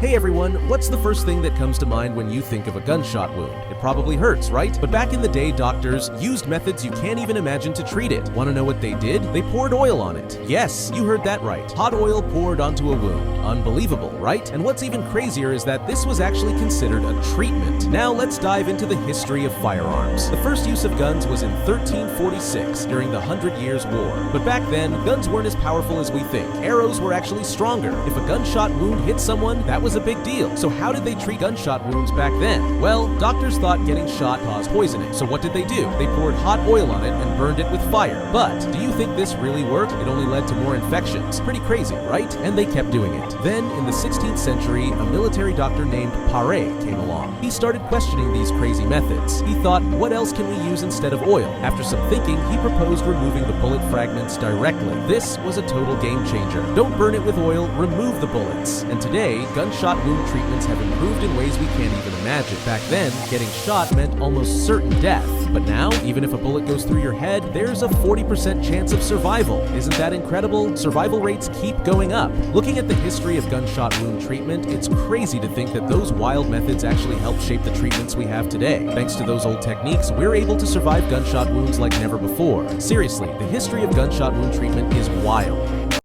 Hey everyone, what's the first thing that comes to mind when you think of a gunshot wound? It probably hurts, right? But back in the day, doctors used methods you can't even imagine to treat it. Want to know what they did? They poured oil on it. Yes, you heard that right. Hot oil poured onto a wound. Unbelievable, right? And what's even crazier is that this was actually considered a treatment. Now let's dive into the history of firearms. The first use of guns was in 1346 during the 100 Years' War. But back then, guns weren't as powerful as we think. Arrows were actually stronger. If a gunshot wound hit someone, that was a big deal. So how did they treat gunshot wounds back then? Well, doctors thought getting shot caused poisoning. So what did they do? They poured hot oil on it and burned it with fire. But do you think this really worked? It only led to more infections. Pretty crazy, right? And they kept doing it. Then, in the 16th century, a military doctor named Paré came along. He started questioning these crazy methods. He thought, what else can we use instead of oil? After some thinking, he proposed removing the bullet fragments directly. This was a total game changer. Don't burn it with oil, remove the bullets. And today, gunshot wound treatments have improved in ways we can't even imagine. Back then, getting shot meant almost certain death. But now, even if a bullet goes through your head, there's a 40% chance of survival. Isn't that incredible? Survival rates keep going up. Looking at the history of gunshot wound treatment, it's crazy to think that those wild methods actually helped shape the treatments we have today. Thanks to those old techniques, we're able to survive gunshot wounds like never before. Seriously, the history of gunshot wound treatment is wild.